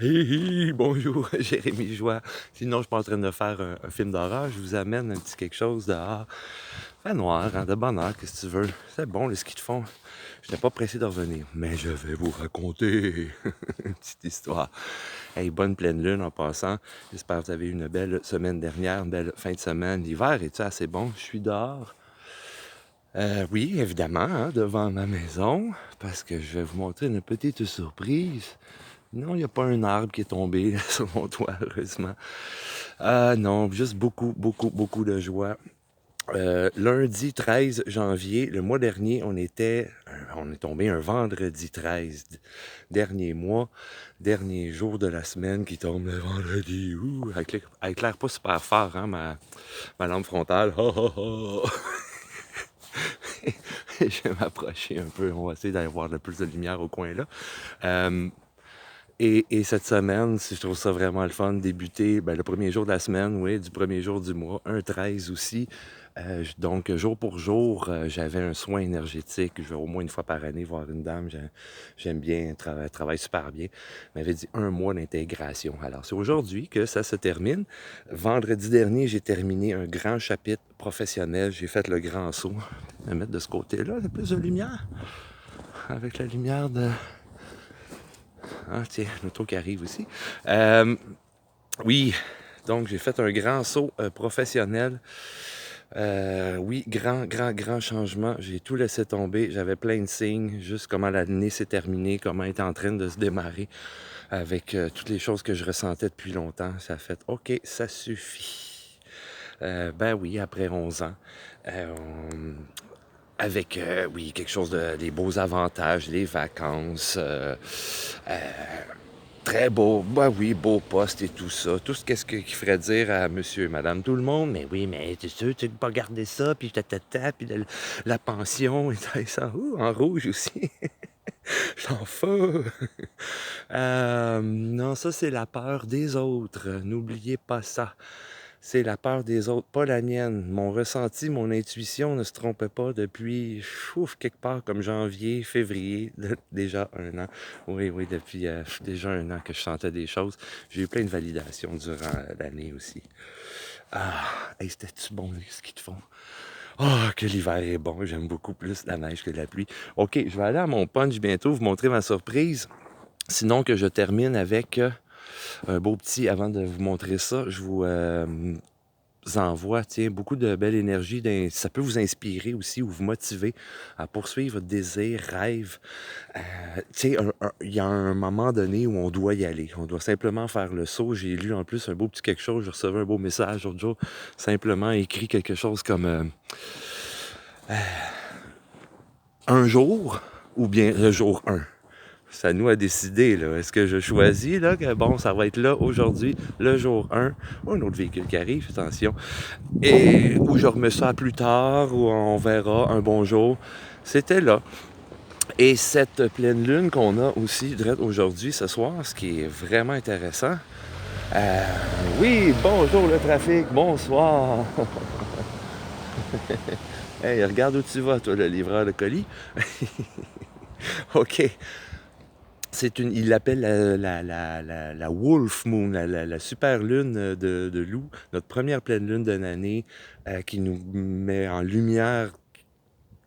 Hi, hi, bonjour, Jérémy Joie. Sinon, je suis pas en train de faire un film d'horreur. Je vous amène un petit quelque chose dehors. Fait noir, hein, de bonheur, qu'est-ce que tu veux. C'est bon, le ski de fond. Je n'étais pas pressé de revenir, mais je vais vous raconter une petite histoire. Hey, bonne pleine lune en passant. J'espère que vous avez eu une belle semaine dernière, une belle fin de semaine. L'hiver est-tu assez bon? Je suis dehors. Oui, évidemment, hein, devant ma maison, parce que je vais vous montrer une petite surprise. Non, il n'y a pas un arbre qui est tombé sur mon toit, heureusement. Ah non, juste beaucoup, beaucoup, beaucoup de joie. Lundi 13 janvier, le mois dernier, on est tombé un vendredi 13, dernier mois, dernier jour de la semaine qui tombe le vendredi. Ouh, elle éclaire pas super fort, hein, ma lampe frontale. Ha, ha, ha. Je vais m'approcher un peu, on va essayer d'aller voir le plus de lumière au coin là. Euh, et cette semaine, si je trouve ça vraiment le fun, débuter le premier jour de la semaine, oui, du premier jour du mois, un 13 aussi. Donc, jour pour jour, j'avais un soin énergétique. Je vais au moins une fois par année voir une dame. J'aime bien, elle travaille super bien. Elle m'avait dit un mois d'intégration. Alors, c'est aujourd'hui que ça se termine. Vendredi dernier, j'ai terminé un grand chapitre professionnel. J'ai fait le grand saut. Je vais mettre de ce côté-là, il y a plus de lumière. Avec la lumière de... Ah, tiens, l'auto qui arrive aussi. Euh, oui, donc j'ai fait un grand saut professionnel. Oui, grand changement. J'ai tout laissé tomber. J'avais plein de signes, juste comment l'année s'est terminée, comment elle était en train de se démarrer avec toutes les choses que je ressentais depuis longtemps. Ça a fait OK, ça suffit. Ben oui, après 11 ans. On- avec, oui, quelque chose des beaux avantages, les vacances, euh, très beau, bah oui, beau poste et tout ça. Tout ce qu'il ferait dire à monsieur et madame tout le monde. Mais oui, mais t'es sûr, tu peux pas garder ça, puis puis la pension, et ça, en rouge aussi. J'en fous. Non, ça, c'est la peur des autres. N'oubliez pas ça. C'est la peur des autres, pas la mienne. Mon ressenti, mon intuition ne se trompait pas depuis, quelque part comme janvier, février, déjà un an. Oui, oui, depuis déjà un an que je sentais des choses. J'ai eu plein de validations durant l'année aussi. Ah, hey, c'était-tu bon, ce qu'ils te font? Ah, que l'hiver est bon. J'aime beaucoup plus la neige que la pluie. OK, je vais aller à mon punch bientôt, vous montrer ma surprise. Sinon que je termine avec un beau petit, avant de vous montrer ça, je vous envoie, tiens, beaucoup de belle énergie. Ça peut vous inspirer aussi ou vous motiver à poursuivre votre désir, rêve. Tu sais, il y a un moment donné où on doit y aller. On doit simplement faire le saut. J'ai lu en plus un beau petit quelque chose. Je recevais un beau message l'autre jour. Simplement écrit quelque chose comme un jour ou bien le jour 1. C'est à nous à décider, là. Est-ce que je choisis, là, que bon, ça va être là, aujourd'hui, le jour 1, ou un autre véhicule qui arrive, attention, et où je remets ça plus tard, ou on verra un bon jour. C'était là. Et cette pleine lune qu'on a aussi aujourd'hui, ce soir, ce qui est vraiment intéressant. Euh, oui, bonjour le trafic, bonsoir. Hey, regarde où tu vas, toi, le livreur de colis. OK. Il l'appelle la Wolf Moon, la super lune de loup, notre première pleine lune de l'année, qui nous met en lumière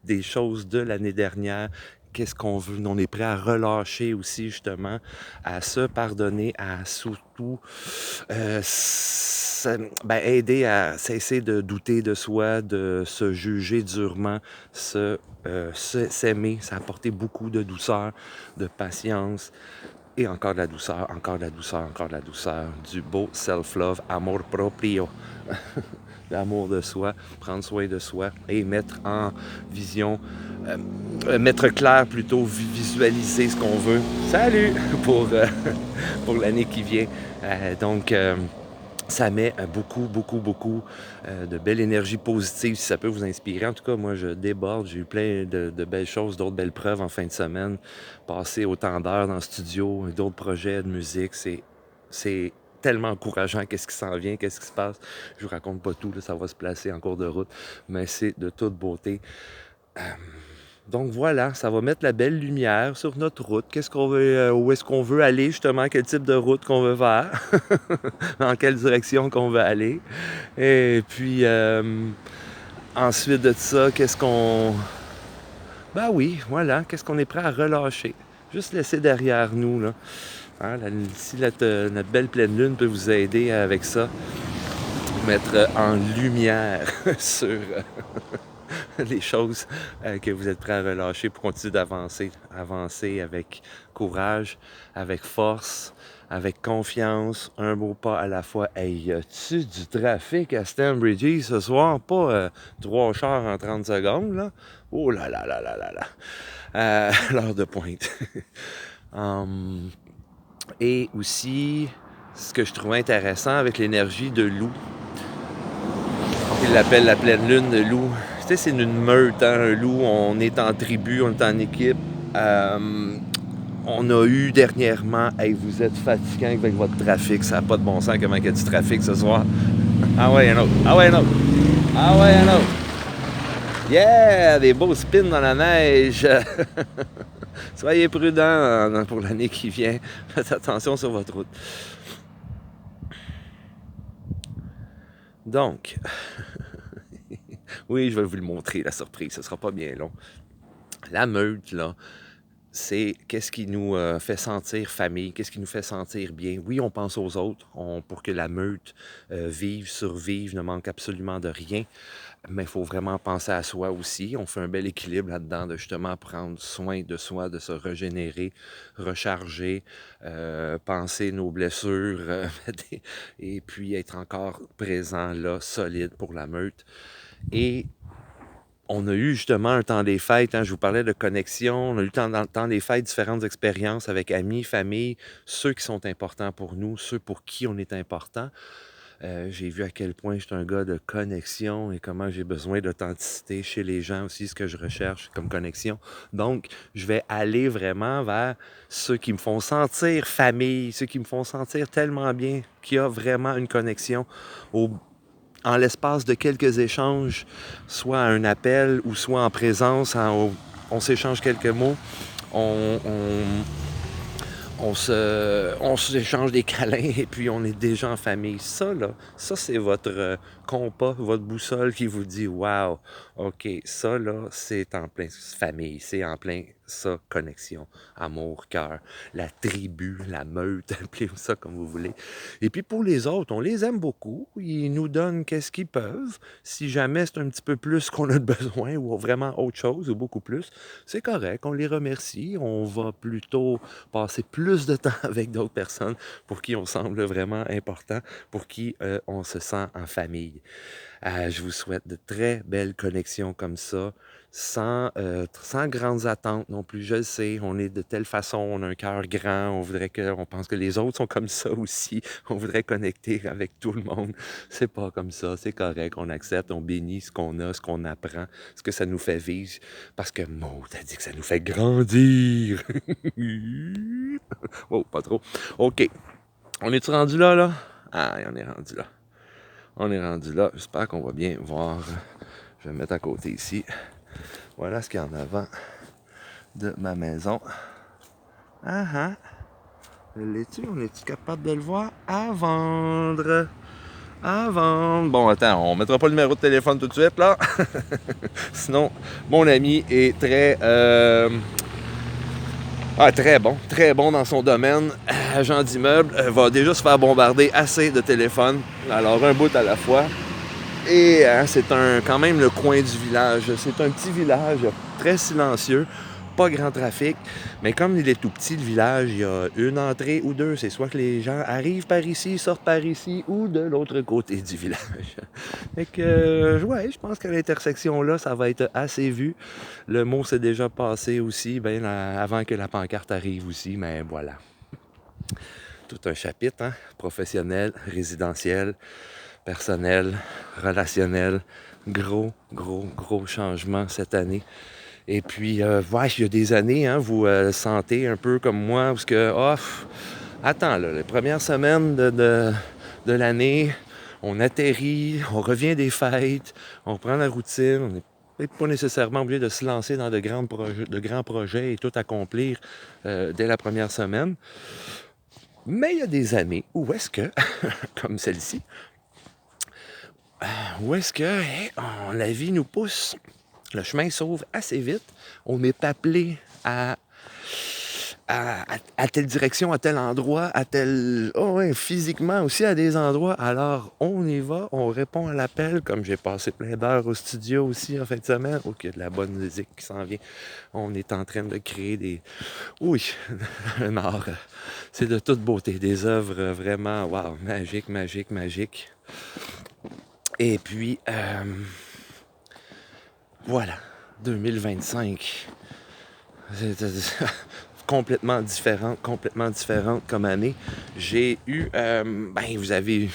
des choses de l'année dernière. Qu'est-ce qu'on veut? On est prêt à relâcher aussi, justement, à se pardonner, à surtout aider à cesser de douter de soi, de se juger durement, s'aimer. Ça a apporté beaucoup de douceur, de patience, et encore de la douceur, encore de la douceur, encore de la douceur, du beau self-love, amor proprio, l'amour de soi, prendre soin de soi et mettre en vision, mettre clair plutôt, visualiser ce qu'on veut. Salut pour, pour l'année qui vient. Donc, ça met beaucoup, beaucoup, beaucoup de belle énergie positive, si ça peut vous inspirer. En tout cas, moi, je déborde. J'ai eu plein de belles choses, d'autres belles preuves en fin de semaine. Passer autant d'heures dans le studio, d'autres projets de musique, c'est tellement encourageant. Qu'est-ce qui s'en vient, qu'est-ce qui se passe. Je vous raconte pas tout, là, ça va se placer en cours de route, mais c'est de toute beauté. Donc voilà, ça va mettre la belle lumière sur notre route. Qu'est-ce qu'on veut, où est-ce qu'on veut aller justement, quel type de route qu'on veut faire, dans quelle direction qu'on veut aller. Et puis ensuite de ça, qu'est-ce qu'on... Ben oui, voilà, qu'est-ce qu'on est prêt à relâcher. Juste laisser derrière nous, là. Hein, si notre belle pleine lune peut vous aider avec ça, mettre en lumière sur les choses que vous êtes prêts à relâcher pour continuer d'avancer. Avancer avec courage, avec force, avec confiance, un beau pas à la fois. Hey, y a-tu du trafic à Stanbridge ce soir? Pas 3 chars en 30 secondes, là? Oh là là là là là là! L'heure de pointe. Et aussi, ce que je trouve intéressant avec l'énergie de loup, il l'appelle la pleine lune de loup. Tu sais, c'est une meute, hein, un loup. On est en tribu, on est en équipe. On a eu dernièrement, hey, vous êtes fatigant avec votre trafic, ça n'a pas de bon sens comment il y a du trafic ce soir. Ah ouais, un autre. Ah ouais, un autre. Ah ouais, un autre. Yeah, des beaux spins dans la neige. Soyez prudents pour l'année qui vient. Faites attention sur votre route. Donc, oui, je vais vous le montrer, la surprise. Ce sera pas bien long. La meute, là, c'est qu'est-ce qui nous fait sentir famille, qu'est-ce qui nous fait sentir bien. Oui, on pense aux autres pour que la meute vive, survive, ne manque absolument de rien. Mais il faut vraiment penser à soi aussi. On fait un bel équilibre là-dedans de justement prendre soin de soi, de se régénérer, recharger, penser nos blessures et puis être encore présent là, solide pour la meute. Et on a eu justement un temps des fêtes, hein, je vous parlais de connexion, on a eu dans le temps des fêtes différentes expériences avec amis, famille, ceux qui sont importants pour nous, ceux pour qui on est important. J'ai vu à quel point je suis un gars de connexion et comment j'ai besoin d'authenticité chez les gens aussi, ce que je recherche comme connexion. Donc, je vais aller vraiment vers ceux qui me font sentir famille, ceux qui me font sentir tellement bien, qu'il y a vraiment une connexion en l'espace de quelques échanges, soit à un appel ou soit en présence, on s'échange quelques mots, on, on s'échange des câlins et puis on est déjà en famille. Ça, là, ça c'est votre compas, votre boussole qui vous dit « Wow, OK, ça, là, c'est en plein famille, c'est en plein ça, connexion, amour, cœur, la tribu, la meute, appelez ça comme vous voulez. » Et puis pour les autres, on les aime beaucoup, ils nous donnent qu'est-ce qu'ils peuvent. Si jamais c'est un petit peu plus qu'on a de besoin ou vraiment autre chose ou beaucoup plus, c'est correct, on les remercie, on va plutôt passer plus de temps avec d'autres personnes pour qui on semble vraiment important, pour qui on se sent en famille. Je vous souhaite de très belles connexions comme ça, sans grandes attentes non plus. Je le sais, on est de telle façon, on a un cœur grand, on pense que les autres sont comme ça aussi, on voudrait connecter avec tout le monde. C'est pas comme ça, c'est correct, on accepte, on bénit ce qu'on a, ce qu'on apprend, ce que ça nous fait vivre, parce que Maud a dit que ça nous fait grandir. Oh, pas trop. OK. On est-tu rendu là, là? Ah, on est rendu là. On est rendu là. J'espère qu'on va bien voir. Je vais me mettre à côté ici. Voilà ce qu'il y a en avant de ma maison. Ah ah. L'es-tu? On est-tu capable de le voir? À vendre. À vendre. Bon, attends, on mettra pas le numéro de téléphone tout de suite, là. Sinon, mon ami est très bon dans son domaine. Agent d'immeuble, va déjà se faire bombarder assez de téléphones. Alors, un bout à la fois. Et c'est quand même le coin du village. C'est un petit village très silencieux, pas grand trafic. Mais comme il est tout petit, le village, il y a une entrée ou deux. C'est soit que les gens arrivent par ici, sortent par ici, ou de l'autre côté du village. Fait que, ouais, je pense qu'à l'intersection là, ça va être assez vu. Le mot s'est déjà passé aussi, bien avant que la pancarte arrive aussi, mais voilà. Tout un chapitre, hein? Professionnel, résidentiel, personnel, relationnel. Gros changement cette année. Et puis, ouais, il y a des années, hein, vous sentez un peu comme moi, parce que, attends, là, les premières semaines de l'année, on atterrit, on revient des fêtes, on reprend la routine, on est n'est pas nécessairement obligé de se lancer dans de grands projets et tout accomplir dès la première semaine. Mais il y a des années où est-ce que, comme celle-ci, où est-ce que la vie nous pousse, le chemin s'ouvre assez vite, on est appelé à telle direction, à tel endroit, à tel... Oh ouais, physiquement aussi à des endroits. Alors, on y va, on répond à l'appel, comme j'ai passé plein d'heures au studio aussi en fin de semaine. Oh, qu'il y a de la bonne musique qui s'en vient. On est en train de créer des... Oui, un art. C'est de toute beauté. Des œuvres vraiment, wow, magiques, magiques, magiques. Et puis, voilà, 2025. Complètement différente comme année. J'ai eu, vous avez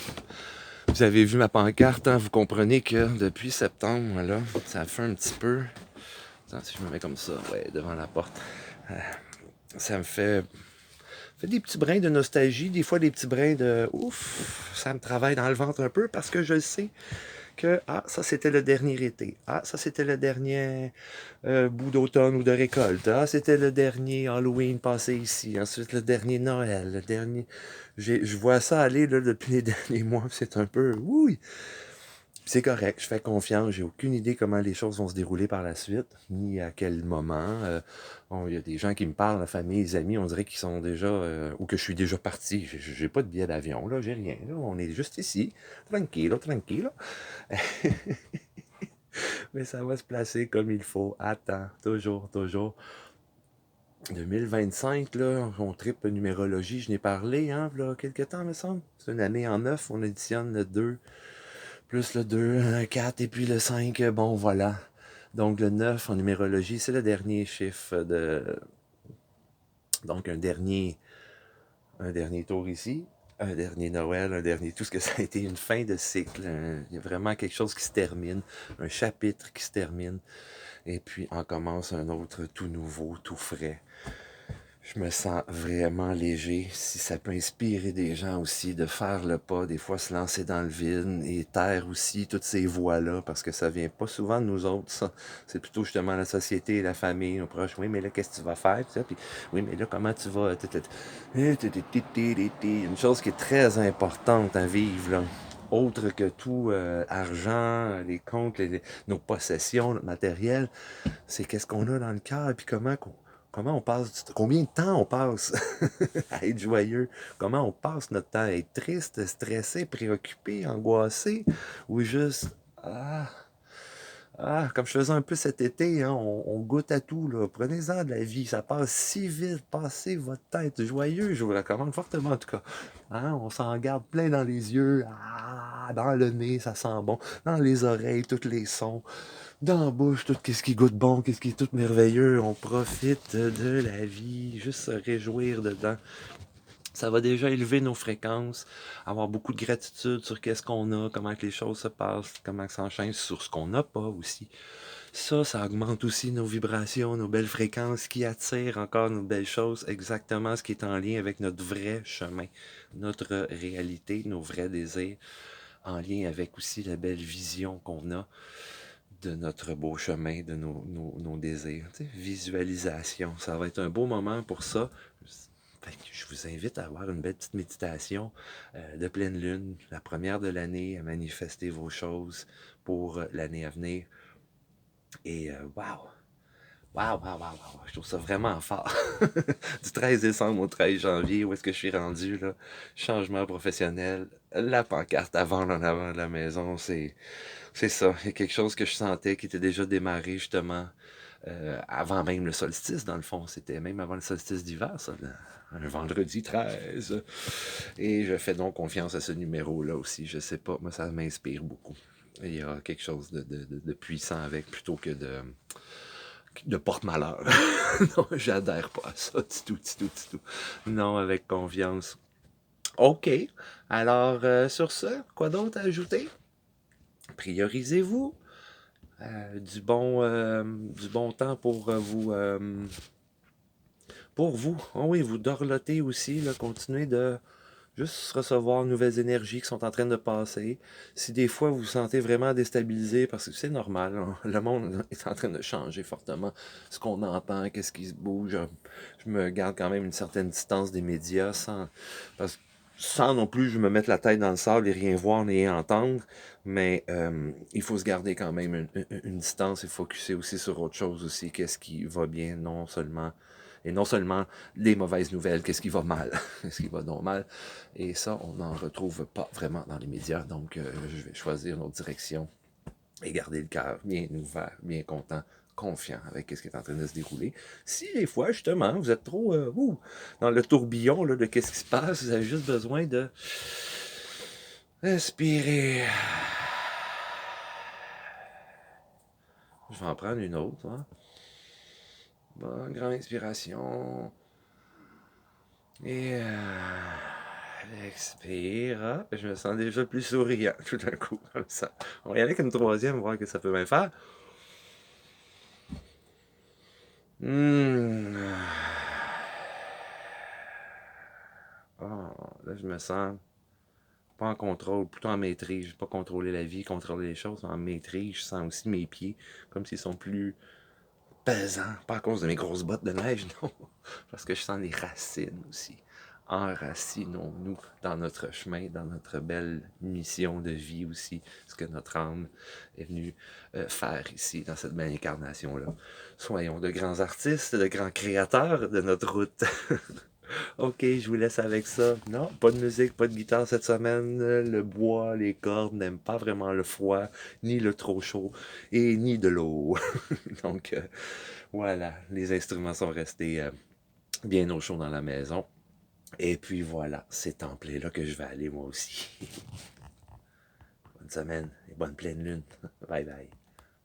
vu ma pancarte, hein, vous comprenez que depuis septembre, là, ça fait un petit peu, attends, si je me mets comme ça, ouais, devant la porte, ça me fait des petits brins de nostalgie, des fois des petits brins de ouf, ça me travaille dans le ventre un peu parce que je sais que, ça c'était le dernier été, ça c'était le dernier bout d'automne ou de récolte, c'était le dernier Halloween passé ici, ensuite le dernier Noël, le dernier... Je vois ça aller là, depuis les derniers mois, c'est un peu... Oui, c'est correct, je fais confiance, j'ai aucune idée comment les choses vont se dérouler par la suite, ni à quel moment. Il y a des gens qui me parlent, la famille, les amis, on dirait qu'ils sont déjà, ou que je suis déjà parti. J'ai pas de billet d'avion, là, j'ai rien. Là, on est juste ici, tranquille, tranquille. Mais ça va se placer comme il faut. Attends, toujours, toujours. 2025, là, on tripe numérologie, je n'ai parlé, hein, là, quelques temps, me semble. C'est une année en 9, on additionne le 2 plus le 2, le 4 et puis le 5, bon voilà. Donc le 9 en numérologie, c'est le dernier chiffre de... Donc un dernier tour ici, un dernier Noël, un dernier... Tout ce que ça a été une fin de cycle. Il y a vraiment quelque chose qui se termine, un chapitre qui se termine. Et puis on commence un autre tout nouveau, tout frais. Je me sens vraiment léger. Si ça peut inspirer des gens aussi de faire le pas, des fois se lancer dans le vide et taire aussi toutes ces voix-là, parce que ça vient pas souvent de nous autres, ça. C'est plutôt justement la société, la famille, nos proches. Oui, mais là, qu'est-ce que tu vas faire? Puis, oui, mais là, comment tu vas? Une chose qui est très importante à vivre, là. Autre que tout argent, les comptes, nos possessions, notre matériel, c'est qu'est-ce qu'on a dans le cœur, puis comment on passe, combien de temps on passe à être joyeux, comment on passe notre temps à être triste, stressé, préoccupé, angoissé, ou juste, comme je faisais un peu cet été, hein, on goûte à tout, là. Prenez-en de la vie, ça passe si vite, passez votre temps à être joyeux, je vous le recommande fortement en tout cas. Hein, on s'en garde plein dans les yeux, dans le nez, ça sent bon, dans les oreilles, tous les sons, dans la bouche, tout ce qui goûte bon, qu'est-ce qui est tout merveilleux, on profite de la vie, juste se réjouir dedans. Ça va déjà élever nos fréquences, avoir beaucoup de gratitude sur qu'est-ce qu'on a, comment que les choses se passent, comment ça s'enchaîne sur ce qu'on n'a pas aussi. Ça augmente aussi nos vibrations, nos belles fréquences qui attirent encore nos belles choses, exactement ce qui est en lien avec notre vrai chemin, notre réalité, nos vrais désirs, en lien avec aussi la belle vision qu'on a de notre beau chemin, de nos désirs. Tu sais, visualisation, ça va être un beau moment pour ça. Fait que je vous invite à avoir une belle petite méditation de pleine lune, la première de l'année, à manifester vos choses pour l'année à venir. Et waouh! Waouh, waouh, waouh, waouh, je trouve ça vraiment fort. Du 13 décembre au 13 janvier, où est-ce que je suis rendu, là? Changement professionnel, la pancarte à vendre en avant de la maison, c'est ça. Il y a quelque chose que je sentais qui était déjà démarré, justement, avant même le solstice, dans le fond. C'était même avant le solstice d'hiver, ça, un vendredi 13. Et je fais donc confiance à ce numéro-là aussi. Je sais pas, moi, ça m'inspire beaucoup. Il y a quelque chose de puissant avec, plutôt que de porte-malheur. Non, j'adhère pas à ça du tout, du tout, du tout. Non, avec confiance. OK. Alors, sur ce, quoi d'autre à ajouter? Priorisez-vous. Du bon temps pour vous. Oh oui, vous dorlotez aussi, là, continuez de juste recevoir de nouvelles énergies qui sont en train de passer. Si des fois vous vous sentez vraiment déstabilisé, parce que c'est normal, hein, le monde est en train de changer fortement. Ce qu'on entend, qu'est-ce qui se bouge, je me garde quand même une certaine distance des médias parce, sans non plus je me mettre la tête dans le sable et rien voir ni rien entendre, mais il faut se garder quand même une distance et focuser aussi sur autre chose aussi, qu'est-ce qui va bien, non seulement les mauvaises nouvelles, qu'est-ce qui va mal, qu'est-ce qui va non mal, et ça, on n'en retrouve pas vraiment dans les médias, donc je vais choisir une autre direction et garder le cœur bien ouvert, bien content, confiant avec ce qui est en train de se dérouler. Si des fois, justement, vous êtes trop dans le tourbillon là, de qu'est-ce qui se passe, vous avez juste besoin de respirer. Je vais en prendre une autre. Hein. Bonne grande inspiration. Et expire. Ah, je me sens déjà plus souriant tout d'un coup. Comme ça. On va y aller avec une troisième, voir que ça peut bien faire. Mmh. Ah, là, je me sens pas en contrôle, plutôt en maîtrise. Je ne vais pas contrôler la vie, contrôler les choses, mais en maîtrise. Je sens aussi mes pieds comme s'ils sont plus pesants. Pas à cause de mes grosses bottes de neige, non. Parce que je sens les racines aussi. Enracinons-nous dans notre chemin, dans notre belle mission de vie aussi, ce que notre âme est venue faire ici, dans cette belle incarnation-là. Soyons de grands artistes, de grands créateurs de notre route. Ok, je vous laisse avec ça. Non, pas de musique, pas de guitare cette semaine. Le bois, les cordes n'aiment pas vraiment le froid, ni le trop chaud, et ni de l'eau. Donc, voilà, les instruments sont restés bien au chaud dans la maison. Et puis voilà, c'est en plein là que je vais aller moi aussi. Bonne semaine et bonne pleine lune. Bye bye.